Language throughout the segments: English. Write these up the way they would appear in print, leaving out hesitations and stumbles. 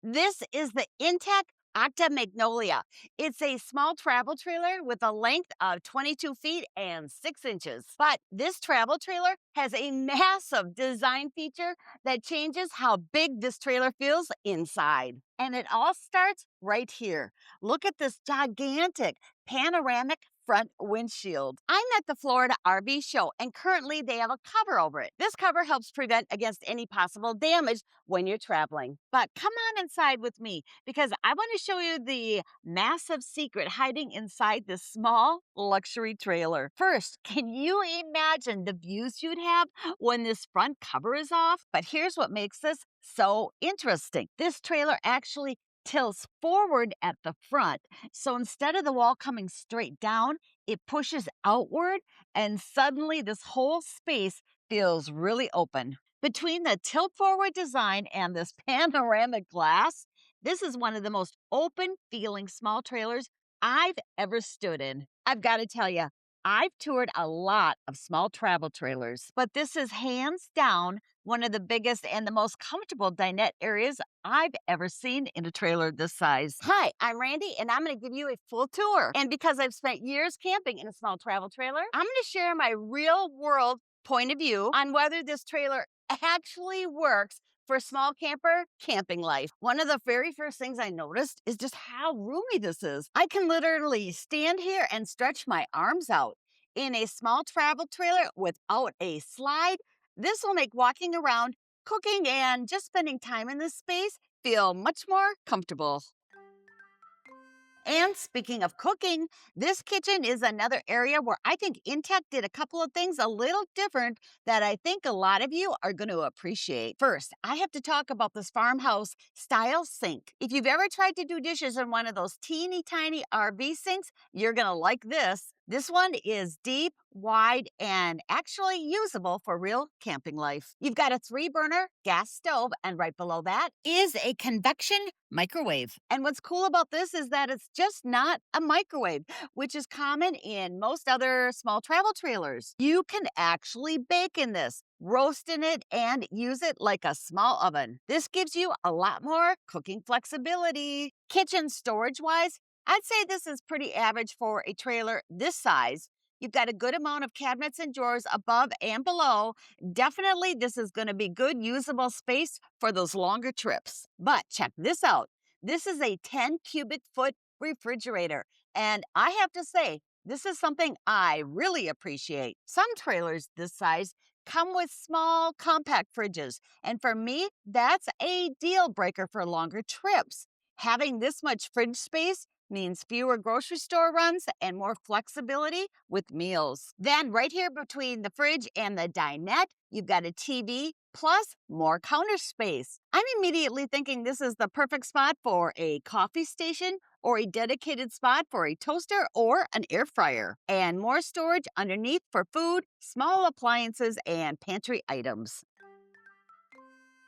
This is the inTech Aucta Magnolia. It's a small travel trailer with a length of 22 feet and 6 inches. But this travel trailer has a massive design feature that changes how big this trailer feels inside. And it all starts right here. Look at this gigantic panoramic front windshield. I'm at the Florida RV show, and currently they have a cover over it. This cover helps prevent against any possible damage when you're traveling. But come on inside with me because I want to show you the massive secret hiding inside this small luxury trailer. First, can you imagine the views you'd have when this front cover is off? But here's what makes this so interesting. This trailer actually tilts forward at the front. So instead of the wall coming straight down, it pushes outward, and suddenly this whole space feels really open. Between the tilt forward design and this panoramic glass, this is one of the most open feeling small trailers I've ever stood in. I've got to tell you, I've toured a lot of small travel trailers, but this is hands down one of the biggest and the most comfortable dinette areas I've ever seen in a trailer this size. Hi, I'm Randy, and I'm going to give you a full tour. And because I've spent years camping in a small travel trailer, I'm going to share my real world point of view on whether this trailer actually works for small camper camping life. One of the very first things I noticed is just how roomy this is. I can literally stand here and stretch my arms out. In a small travel trailer without a slide, this will make walking around, cooking, and just spending time in this space feel much more comfortable. And speaking of cooking, this kitchen is another area where I think inTech did a couple of things a little different that I think a lot of you are going to appreciate. First, I have to talk about this farmhouse style sink. If you've ever tried to do dishes in one of those teeny tiny RV sinks, you're going to like this. This one is deep, wide, and actually usable for real camping life. You've got a 3-burner gas stove, and right below that is a convection microwave. And what's cool about this is that it's just not a microwave, which is common in most other small travel trailers. You can actually bake in this, roast in it, and use it like a small oven. This gives you a lot more cooking flexibility. Kitchen storage-wise, I'd say this is pretty average for a trailer this size. You've got a good amount of cabinets and drawers above and below. Definitely, this is going to be good usable space for those longer trips. But check this out. This is a 10 cubic foot refrigerator. And I have to say, this is something I really appreciate. Some trailers this size come with small, compact fridges. And for me, that's a deal breaker for longer trips. Having this much fridge space means fewer grocery store runs and more flexibility with meals. Then right here between the fridge and the dinette, you've got a TV plus more counter space. I'm immediately thinking this is the perfect spot for a coffee station or a dedicated spot for a toaster or an air fryer. And more storage underneath for food, small appliances, and pantry items.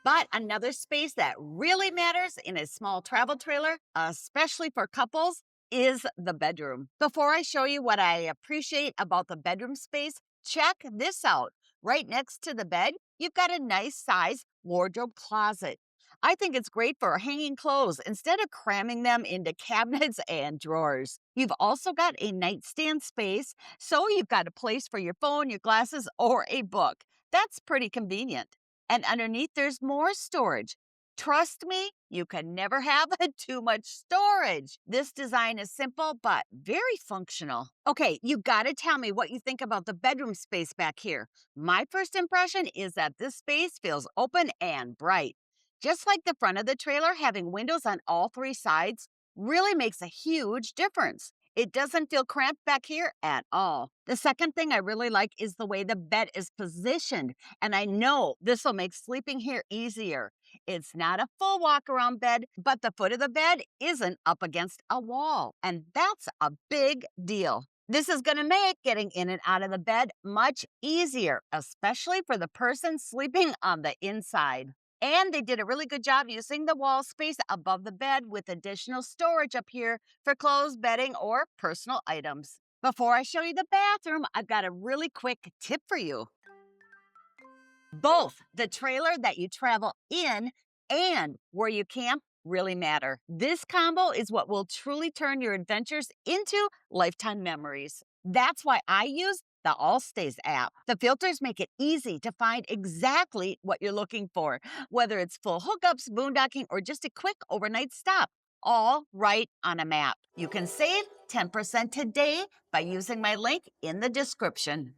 But another space that really matters in a small travel trailer, especially for couples, is the bedroom. Before I show you what I appreciate about the bedroom space, check this out. Right next to the bed, you've got a nice size wardrobe closet. I think it's great for hanging clothes instead of cramming them into cabinets and drawers. You've also got a nightstand space, so you've got a place for your phone, your glasses, or a book. That's pretty convenient. And underneath, there's more storage. Trust me, you can never have too much storage. This design is simple, but very functional. Okay, you gotta tell me what you think about the bedroom space back here. My first impression is that this space feels open and bright. Just like the front of the trailer, having windows on all 3 sides really makes a huge difference. It doesn't feel cramped back here at all. The second thing I really like is the way the bed is positioned. And I know this will make sleeping here easier. It's not a full walk around bed, but the foot of the bed isn't up against a wall. And that's a big deal. This is going to make getting in and out of the bed much easier, especially for the person sleeping on the inside. And they did a really good job using the wall space above the bed with additional storage up here for clothes, bedding, or personal items. Before I show you the bathroom, I've got a really quick tip for you. Both the trailer that you travel in and where you camp really matter. This combo is what will truly turn your adventures into lifetime memories. That's why I use the Allstays app. The filters make it easy to find exactly what you're looking for, whether it's full hookups, boondocking, or just a quick overnight stop, all right on a map. You can save 10% today by using my link in the description.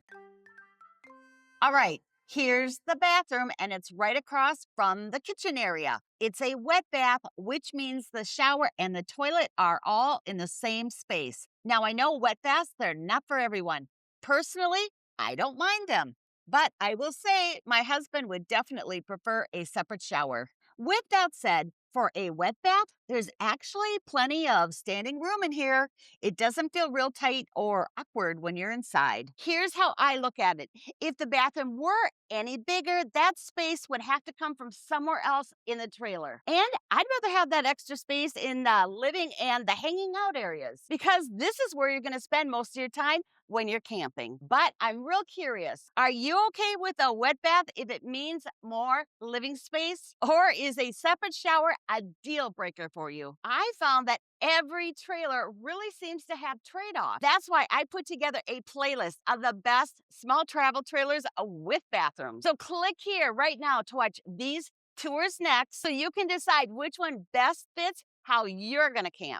All right, here's the bathroom, and it's right across from the kitchen area. It's a wet bath, which means the shower and the toilet are all in the same space. Now, I know wet baths, they're not for everyone. Personally, I don't mind them, but I will say my husband would definitely prefer a separate shower. With that said, for a wet bath, there's actually plenty of standing room in here. It doesn't feel real tight or awkward when you're inside. Here's how I look at it. If the bathroom were any bigger, that space would have to come from somewhere else in the trailer. And I'd rather have that extra space in the living and the hanging out areas, because this is where you're going to spend most of your time when you're camping. But I'm real curious. Are you okay with a wet bath if it means more living space? Or is a separate shower a deal breaker for you? I found that every trailer really seems to have trade-offs. That's why I put together a playlist of the best small travel trailers with bathrooms. So click here right now to watch these tours next so you can decide which one best fits how you're going to camp.